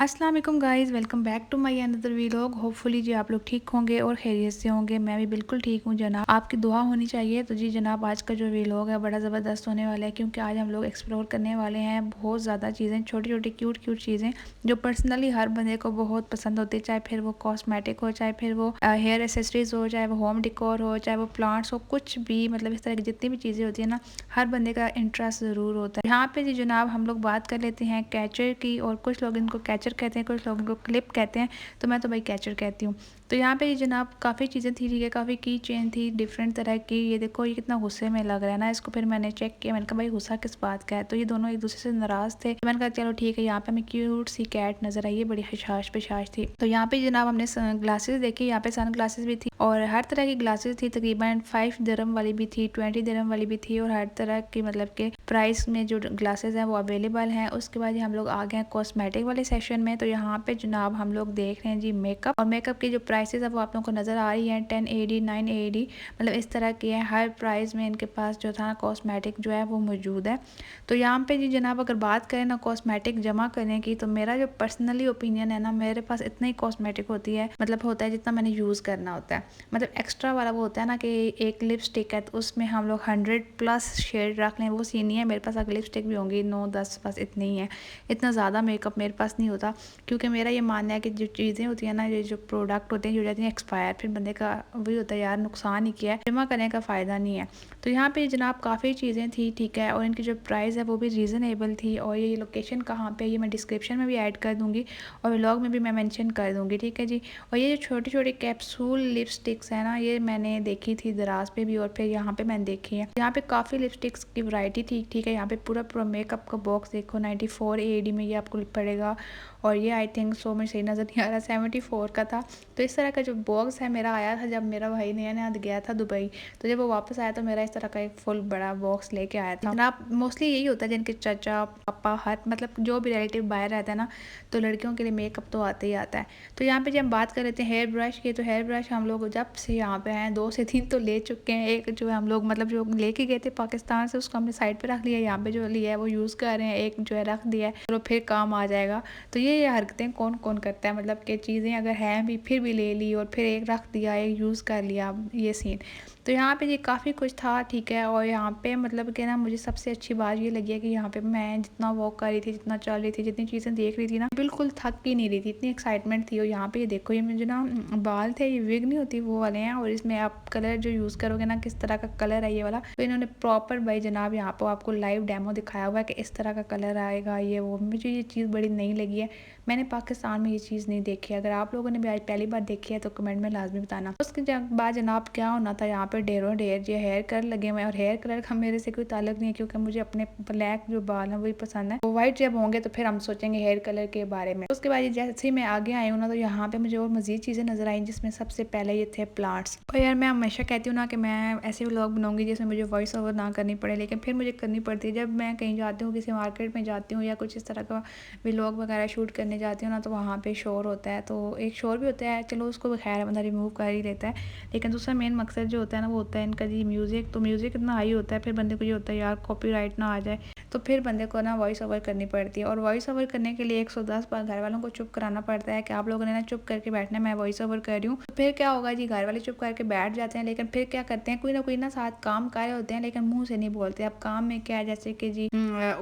अस्सलाम वालेकुम guys, welcome back to my another vlog. Hopefully जी आप लोग ठीक होंगे और खैरियत से होंगे। मैं भी बिल्कुल ठीक हूँ जनाब, आपकी दुआ होनी चाहिए। तो जी जनाब, आज का जो व्लॉग है बड़ा ज़बरदस्त होने वाला है, क्योंकि आज हम लोग एक्सप्लोर करने वाले हैं बहुत ज़्यादा चीज़ें, छोटी छोटी क्यूट क्यूट चीज़ें जो पर्सनली हर बंदे को बहुत पसंद होती है। चाहे फिर वो कॉस्मेटिक हो, चाहे फिर वो हेयर एसेसरीज हो, चाहे वो होम डिकोर हो, चाहे वो प्लांट्स हो, कुछ भी मतलब इस तरह की जितनी भी चीज़ें होती है ना, हर बंदे का इंटरेस्ट ज़रूर होता है। यहाँ पे जी जनाब हम लोग बात कर लेते हैं कैचर की, और कुछ लोग इनको कैचर कहते हैं, कुछ लोग इनको क्लिप कहते हैं, तो मैं तो भाई कैचर कहती हूँ। तो यहाँ पे जनाब काफ़ी चीज़ें थी, ठीक है, काफ़ी की चेन थी डिफरेंट तरह की। ये देखो, ये कितना गुस्से में लग रहा है ना इसको। फिर मैंने चेक किया, मैंने कहा भाई गुस्सा किस बात का है। तो ये दोनों एक दूसरे से नाराज़ थे। मैंने कहा चलो ठीक है। यहाँ पे हमें क्यूट सी कैट नजर आई है, बड़ी हशाश पिशाश थी। तो यहाँ पे जनाब हमने ग्लासेस देखी, यहाँ पे सन ग्लासेस भी थी और हर तरह की ग्लासेस थी। तकरीबन 5 दिरहम वाली भी थी, 20 दिरहम वाली भी थी, और हर तरह की मतलब के प्राइस में जो ग्लासेस हैं वो अवेलेबल हैं। उसके बाद हम लोग आ गए हैं कॉस्मेटिक वाले सेशन में। तो यहाँ पे जनाब हम लोग देख रहे हैं जी मेकअप, और मेकअप की जो प्राइसेस है वो आप लोगों को नज़र आ रही है, 10 AD 9 AD, मतलब इस तरह की है। हर प्राइस में इनके पास जो था कॉस्मेटिक जो है वो मौजूद है। तो यहाँ पे जी जनाब अगर बात करें ना कॉस्मेटिक जमा करने की, तो मेरा जो पर्सनली ओपिनियन है ना, मेरे पास इतना ही कॉस्मेटिक होती है, मतलब होता है जितना मैंने यूज़ करना होता है। मतलब एक्स्ट्रा वाला वो होता है ना कि एक लिपस्टिक है तो उसमें हम लोग 100+ शेड रख लें, वो सीन नहीं है मेरे पास। अगर लिपस्टिक भी होंगी 9-10, बस इतनी ही है। इतना ज़्यादा मेकअप मेरे पास नहीं होता, क्योंकि मेरा ये मानना है कि जो चीज़ें होती हैं ना, ये जो प्रोडक्ट होते हैं, जो जाती हैं एक्सपायर, फिर बंदे का वही होता है यार, नुकसान ही किया है, जमा करने का फ़ायदा नहीं है। तो यहाँ पे जनाब काफ़ी चीज़ें थी, ठीक है, और इनकी जो प्राइस है वो भी रीज़नेबल थी। और ये लोकेशन कहाँ पे, ये मैं डिस्क्रिप्शन में भी ऐड कर दूँगी और व्लॉग में भी मैं मेंशन कर दूँगी, ठीक है जी। और ये जो छोटी छोटी कैप्सूल लिपस्टिक्स है ना, ये मैंने देखी थी दराज पे भी, और फिर यहाँ पे मैंने देखी है। यहाँ पे काफ़ी लिपस्टिक्स की वैरायटी थी, ठीक है। यहाँ पे पूरा पूरा मेकअप का बॉक्स देखो, 94 AD में ये आपको पड़ेगा, और ये आई थिंक सो में सही नज़र नहीं आ रहा, 74 का था। तो इस तरह का जो बॉक्स है मेरा आया था जब मेरा भाई नया नया गया था दुबई। तो जब वो वापस आया तो मेरा इस तरह का एक फुल बड़ा बॉक्स लेके आया था। जनाब मोस्टली यही होता है, जिनके चाचा पापा हर मतलब जो भी रिलेटिव बाहर रहता है ना, तो लड़कियों के लिए मेकअप तो आता ही आता है। तो यहाँ पे जब हम बात कर लेते हैं हेयर ब्रश की, तो हेयर ब्रश हम लोग जब से यहाँ पे आए 2 से 3 तो ले चुके हैं। एक जो है हम लोग मतलब जो लेके गए थे पाकिस्तान से, उसको हमने साइड पे रख लिया। यहाँ पे जो लिया है वो यूज़ कर रहे हैं, एक जो है रख दिया है, चलो फिर काम आ जाएगा। तो ये हरकतें कौन कौन करता है, मतलब कि चीज़ें अगर हैं भी फिर भी ले ली और फिर एक रख दिया, एक यूज़ कर लिया, ये सीन। तो यहाँ पे ये काफ़ी कुछ था, ठीक है। और यहाँ पे मतलब कि ना मुझे सबसे अच्छी बात ये लगी है कि यहाँ पे मैं जितना वॉक कर रही थी, जितना चल रही थी, जितनी चीज़ें देख रही थी ना, बिल्कुल थक ही नहीं रही थी, इतनी एक्साइटमेंट थी। और यहाँ पे ये देखो, ये मुझे ना बाल थे, ये विग नहीं होती वो वाले हैं, और इसमें आप कलर जो यूज़ करोगे ना, किस तरह का कलर है ये वाला, तो इन्होंने प्रॉपर भाई जनाब यहाँ पर आपको लाइव डेमो दिखाया हुआ है कि इस तरह का कलर आएगा, ये वो। मुझे ये चीज़ बड़ी नई लगी है, मैंने पाकिस्तान में ये चीज़ नहीं देखी है। अगर आप लोगों ने भी आज पहली बार देखी है तो कमेंट में लाजमी बताना। उसके बाद जनाब क्या होना था, यहाँ पे ढेरों ढेर जो हेयर कलर लगे हुए हैं, और हेयर कलर का मेरे से कोई ताल्लुक नहीं है, क्योंकि मुझे अपने ब्लैक जो बाल हैं वही पसंद है। वो वाइट जब होंगे तो फिर हम सोचेंगे हेयर कलर के बारे में। उसके बाद जैसे ही मैं आगे आई हूँ ना, तो यहाँ पे मुझे और मजीद चीज़ें नजर आई, जिसमें सबसे पहले ये थे प्लांट्स। और यार मैं हमेशा कहती हूँ ना कि मैं ऐसे व्लॉग बनाऊंगी जिसमें मुझे वॉइस ओवर ना करनी पड़े, लेकिन फिर मुझे करनी पड़ती है। जब मैं कहीं जाती हूँ, किसी मार्केट में जाती हूँ या कुछ इस तरह का व्लॉग वगैरह शूट करने जाती हूँ ना, तो वहाँ पे शोर होता है। तो एक शोर भी होता है, चलो उसको खैर बंदा रिमूव कर ही लेता है, लेकिन दूसरा मेन मकसद जो होता है ना, वो होता है इनका जी म्यूज़िक। तो म्यूज़िक इतना हाई होता है, फिर बंदे को ये होता है यार कॉपीराइट ना आ जाए, तो फिर बंदे को ना वॉइस ओवर करनी पड़ती है। और वॉइस ओवर करने के लिए 110 बार घर वालों को चुप कराना पड़ता है कि आप लोगों ने ना चुप करके बैठना है, मैं वॉइस ओवर कर रही हूँ। तो फिर क्या होगा जी, घर वाले चुप करके बैठ जाते हैं, लेकिन फिर क्या करते हैं, कोई ना साथ काम कर रहे होते हैं, लेकिन मुंह से नहीं बोलते। अब काम में क्या है, जैसे कि जी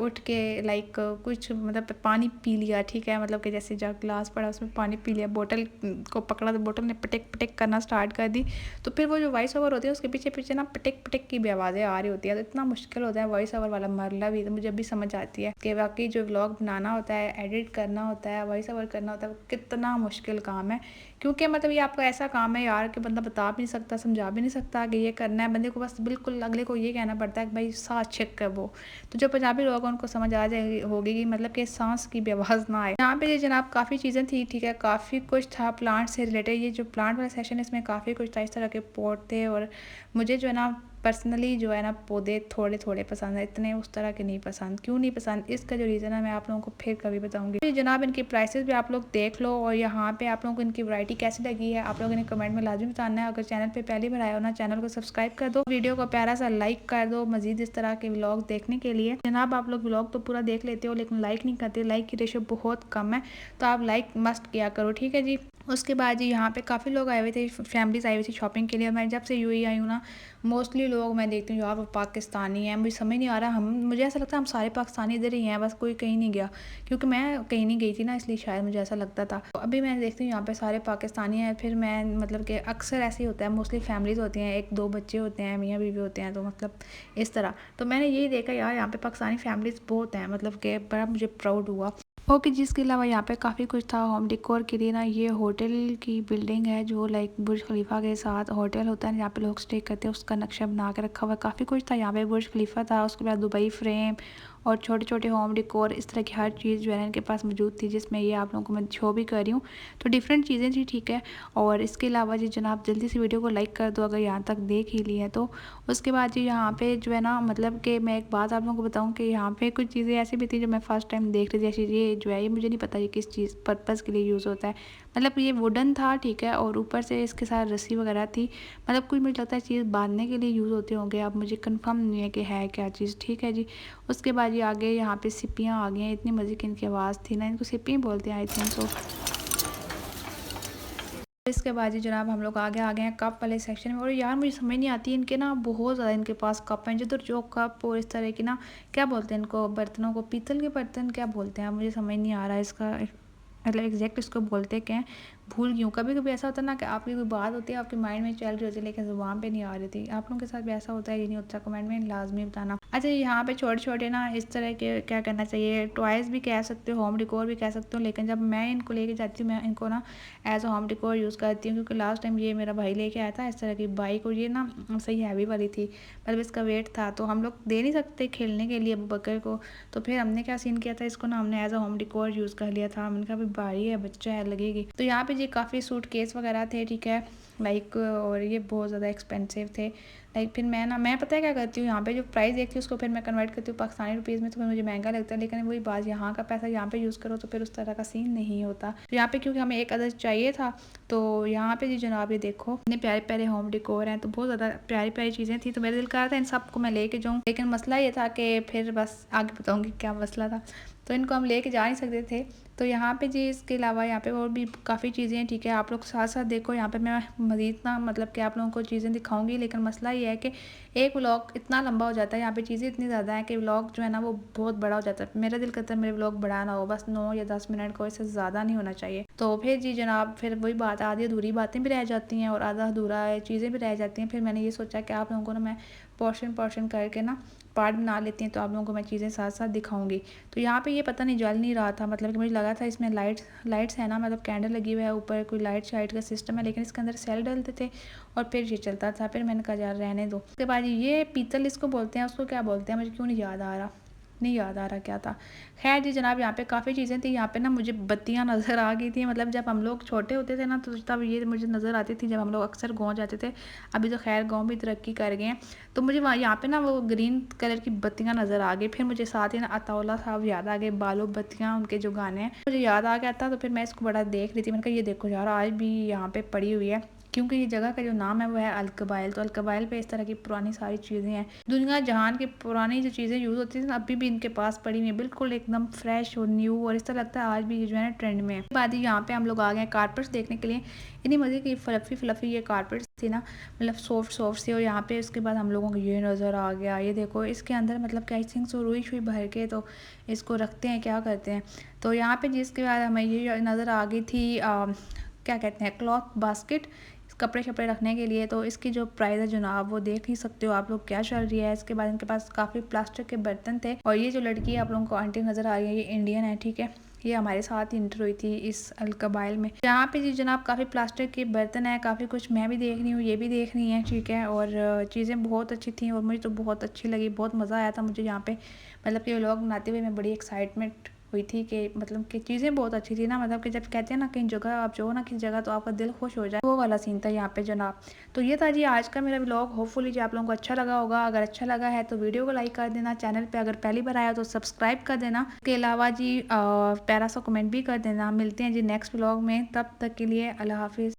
उठ के लाइक कुछ मतलब पानी पी लिया, ठीक है, मतलब कि जैसे जब ग्लास पड़ा उसमें पानी पी लिया, बोतल को पकड़ा तो बोतल ने पटेक पटेक करना स्टार्ट कर दी, तो फिर वो जो वॉइस ओवर होती है उसके पीछे पीछे ना पटेक पटेक की भी आवाज़ें आ रही होती है। तो इतना मुश्किल होता है वॉइस ओवर वाला मरला भी। तो मुझे अभी समझ आती है कि वाकई जो व्लॉग बनाना होता है, एडिट करना होता है, वॉइस ओवर करना होता है, वो कितना मुश्किल काम है। क्योंकि मतलब ये आपका ऐसा काम है यार कि बंदा बता भी नहीं सकता, समझा भी नहीं सकता कि ये करना है। बंदे को बस बिल्कुल अगले को ये कहना पड़ता है कि भाई सांस चेक कर वो। तो जो पंजाबी लोग हैं उनको समझ आ जाएगी होगी कि मतलब कि सांस की भी आवाज़ ना आए। यहाँ पे ये जनाब काफ़ी चीज़ें थी, ठीक है, काफ़ी कुछ था प्लांट से रिलेटेड। रिलेटेड ये जो प्लांट वाला सेशन है इसमें काफ़ी कुछ था, इस तरह के पॉट थे। और मुझे जो है ना पर्सनली जो है ना पौधे थोड़े थोड़े पसंद है, इतने उस तरह के नहीं पसंद। क्यों नहीं पसंद, इसका जो रीज़न है मैं आप लोगों को फिर कभी बताऊंगी। तो जनाब इनकी प्राइसेस भी आप लोग देख लो, और यहाँ पे आप लोगों को इनकी वैरायटी कैसी लगी है आप लोगों ने कमेंट में लाजमी बताना है। अगर चैनल पे पहली बार आया हो ना, चैनल को सब्सक्राइब कर दो, वीडियो को प्यारा सा लाइक कर दो मजीद इस तरह के व्लॉग देखने के लिए। जनाब आप लोग व्लॉग तो पूरा देख लेते हो लेकिन लाइक नहीं करते, लाइक की रेशियो बहुत कम है, तो आप लाइक मस्ट किया करो, ठीक है जी। उसके बाद जी यहाँ पे काफ़ी लोग आए हुए थे, फैमिलीज आई हुई थी शॉपिंग के लिए। मैं जब से यूएई आई हूँ ना, मोस्टली लोग मैं देखती हूँ यहाँ पर पाकिस्तानी हैं। मुझे समझ नहीं आ रहा, मुझे ऐसा लगता है हम सारे पाकिस्तानी इधर ही हैं, बस कोई कहीं नहीं गया, क्योंकि मैं कहीं नहीं गई थी ना, इसलिए शायद मुझे ऐसा लगता था। तो अभी मैं देखती हूँ यहाँ पे सारे पाकिस्तानी हैं। फिर मैं मतलब कि अक्सर ऐसे ही होता है, मोस्टली फैमिलीज होती हैं, एक दो बच्चे होते हैं, मियाँ बीवी होते हैं, तो मतलब इस तरह। तो मैंने यही देखा यार यहाँ पे पाकिस्तानी फैमिलीज बहुत हैं, मतलब कि बड़ा मुझे प्राउड हुआ। ओके जिसके अलावा यहाँ पे काफ़ी कुछ था होम डेकोर के लिए ना। ये होटल की बिल्डिंग है जो लाइक बुर्ज खलीफा के साथ होटल होता है जहाँ पे लोग स्टे करते हैं, उसका नक्शा बना के रखा हुआ है। काफ़ी कुछ था यहाँ पे, बुर्ज खलीफा था, उसके बाद दुबई फ्रेम और छोटे छोटे होम डेकोर, इस तरह की हर चीज़ जो है इनके पास मौजूद थी, जिसमें ये आप लोगों को मैं शो भी कर रही हूँ। तो डिफरेंट चीज़ें थी, ठीक है। और इसके अलावा जी जनाब जल्दी से वीडियो को लाइक कर दो अगर यहाँ तक देख ही ली है तो। उसके बाद जी यहाँ पे जो है ना, मतलब कि मैं एक बात आप लोगों को बताऊँ कि यहाँ पे कुछ चीज़ें ऐसी भी थी जो मैं फर्स्ट टाइम देख रही थी। ऐसी ये जो है ये मुझे नहीं पता ये किस चीज़ पर्पज़ के लिए यूज़ होता है। मतलब ये वुडन था, ठीक है, और ऊपर से इसके साथ रस्सी वगैरह थी। मतलब कुछ मुझे लगता है चीज़ बांधने के लिए यूज़ होते होंगे, अब मुझे कंफर्म नहीं है कि है क्या चीज़, ठीक है जी। उसके बाद ये आगे यहाँ पे सिपियाँ आ गई हैं, इतनी मज़े की इनकी आवाज़ थी ना, इनको सिपियाँ बोलते हैं आई थिंक सो। इसके बाद जी जनाब हम लोग आगे आ गए हैं कप वाले सेक्शन में। और यार मुझे समझ नहीं आती इनके ना, बहुत ज़्यादा इनके पास कप हैं, जिधर जो कप और इस तरह की ना, क्या बोलते हैं इनको बर्तनों को, पीतल के बर्तन क्या बोलते हैं, मुझे समझ नहीं आ रहा है इसका मतलब एग्जैक्ट इसको बोलते क्या हैं, भूल गई हूँ। कभी कभी ऐसा होता है ना कि आपकी कोई बात होती है आपके माइंड में चल रही होती है लेकिन ज़ुबान पे नहीं आ रही थी। आप लोगों के साथ भी ऐसा होता है ये नहीं होता, कमेंट में लाजमी बताना। अच्छा यहाँ पे छोटे छोटे ना इस तरह के क्या करना चाहिए, टॉयज़ भी कह सकते हो, होम डेकोर भी कह सकते हो, लेकिन जब मैं इनको लेके जाती हूँ मैं इनको ना as a home decor use करती हूँ। क्योंकि लास्ट टाइम ये मेरा भाई लेके आया था इस तरह की बाइक, और ये ना सही हैवी वाली थी, मतलब इसका वेट था, तो हम लोग दे नहीं सकते खेलने के लिए बकर को। तो फिर हमने क्या सीन किया था, इसको ना हमने as a home decor use कर लिया था। हमने कहा भाई भारी है, बच्चा है, लगेगी। तो यहाँ पे जी काफ़ी सूट केस वगैरह थे, ठीक है, लाइक, और ये बहुत ज़्यादा एक्सपेंसिव थे। लाइक फिर मैं पता है क्या करती हूँ, यहाँ पे जो प्राइस देखती हूँ उसको फिर मैं कन्वर्ट करती हूँ पाकिस्तानी रुपीज़ में, तो फिर मुझे महंगा लगता है। लेकिन वही बात, यहाँ का पैसा यहाँ पे यूज़ करो तो फिर उस तरह का सीन नहीं होता। तो यहाँ पे क्योंकि हमें एक अदर चाहिए था, तो यहाँ पे जी जनाब ये देखो इतने प्यारे प्यारे होम डेकोर हैं, तो बहुत ज़्यादा प्यारी प्यारी चीज़ें थी। तो मेरा दिल कर रहा था इन सबको मैं लेके जाऊँ, लेकिन मसला ये था कि फिर बस आगे बताऊँगी क्या मसला था। तो इनको हम लेके जा नहीं सकते थे। तो यहाँ पे जी इसके अलावा यहाँ पे और भी काफ़ी चीज़ें हैं, ठीक है, आप लोग साथ साथ देखो। यहाँ पे मैं मज़ीद ना मतलब कि आप लोगों को चीज़ें दिखाऊंगी, लेकिन मसला ये है कि एक व्लॉग इतना लंबा हो जाता है, यहाँ पे चीज़ें इतनी ज़्यादा हैं कि व्लॉग जो है ना वो बहुत बड़ा हो जाता है। मेरा दिल करता है मेरे व्लॉग बड़ा ना हो, बस 9 या 10 मिनट को, इससे ज़्यादा नहीं होना चाहिए। तो फिर जी जनाब फिर वही बात, आधी अधूरी बातें भी रह जाती हैं और आधा अधूरा चीज़ें भी रह जाती हैं। फिर मैंने ये सोचा कि आप लोगों को ना मैं पोर्शन करके ना पार्ट बना लेती हैं, तो आप लोगों को मैं चीज़ें साथ साथ दिखाऊंगी। तो यहाँ पे ये पता नहीं जल नहीं रहा था, मतलब कि मुझे लगा था इसमें लाइट्स है ना, मतलब कैंडल लगी हुई है ऊपर, कोई लाइट शाइट का सिस्टम है, लेकिन इसके अंदर सेल डलते थे और फिर ये चलता था। फिर मैंने कहा यार रहने दो। उसके बाद ये पीतल इसको बोलते हैं, उसको क्या बोलते हैं मुझे क्यों नहीं याद आ रहा क्या था। खैर जी जनाब यहाँ पे काफ़ी चीज़ें थी। यहाँ पे ना मुझे बत्तियाँ नज़र आ गई थी, मतलब जब हम लोग छोटे होते थे ना तो तब ये मुझे नज़र आती थी, जब हम लोग अक्सर गाँव जाते थे। अभी तो खैर गाँव भी तरक्की कर गए हैं, तो मुझे वहाँ यहाँ पे ना वो ग्रीन कलर की बत्तियाँ नज़र आ गई। फिर मुझे साथ ही ना अताउल्ला साहब याद आ गए, बालो बत्तियाँ, उनके जो गाने हैं मुझे याद आ गया था। तो फिर मैं इसको बड़ा देख रही थी, मैंने कहा ये देखो यार आज भी यहाँ पे पड़ी हुई है, क्योंकि ये जगह का जो नाम है वो है अल-कबाइल। तो अल-कबाइल पे इस तरह की पुरानी सारी चीज़ें हैं, दुनिया जहान की पुरानी जो चीज़ें यूज़ होती थी अभी भी इनके पास पड़ी हुई है, बिल्कुल एकदम फ्रेश और न्यू, और इस तरह लगता है आज भी ये जो है ना ट्रेंड में है। बाद ही यहाँ पे हम लोग आ गए कारपेट्स देखने के लिए। इतनी मज़े की फ्लफ़ी ये कारपेट्स थी ना, मतलब सॉफ्ट सी। और यहाँ पे उसके बाद हम लोगों को ये नज़र आ गया, ये देखो इसके अंदर मतलब क्या आई थिंक सो रुई शुई भर के तो इसको रखते हैं, क्या करते हैं। तो यहाँ पे जिसके बाद हमें ये नज़र आ गई थी क्या कहते हैं, क्लॉथ बास्केट, कपड़े शपड़े रखने के लिए। तो इसकी जो प्राइस है जनाब वो देख ही सकते हो आप लोग क्या चल रही है। इसके बाद इनके पास काफ़ी प्लास्टिक के बर्तन थे। और ये जो लड़की आप लोगों को आंटी नज़र आ रही है ये इंडियन है, ठीक है, ये हमारे साथ ही इंटर हुई थी इस अल-कबाइल में। यहाँ पे जी जनाब काफ़ी प्लास्टिक के बर्तन है, काफ़ी कुछ मैं भी देख रही हूँ, ये भी देख रही हैं, ठीक है। और चीज़ें बहुत अच्छी थी और मुझे तो बहुत अच्छी लगी, बहुत मज़ा आया था मुझे यहाँ पे, मतलब कि व्लॉग बनाते हुए मैं बड़ी एक्साइटमेंट हुई थी कि मतलब कि चीज़ें बहुत अच्छी थी ना, मतलब कि जब कहते हैं ना कहीं जगह आप जो ना किसी जगह तो आपका दिल खुश हो जाए, वो वाला सीन था यहाँ पे जनाब। तो ये था जी आज का मेरा व्लॉग। होपफुली जी आप लोगों को अच्छा लगा होगा। अगर अच्छा लगा है तो वीडियो को लाइक कर देना, चैनल पे अगर पहली बार आया तो सब्सक्राइब कर देना। इसके अलावा जी प्यारा सा कमेंट भी कर देना। मिलते हैं जी नेक्स्ट व्लॉग में, तब तक के लिए अल्लाह हाफिज़।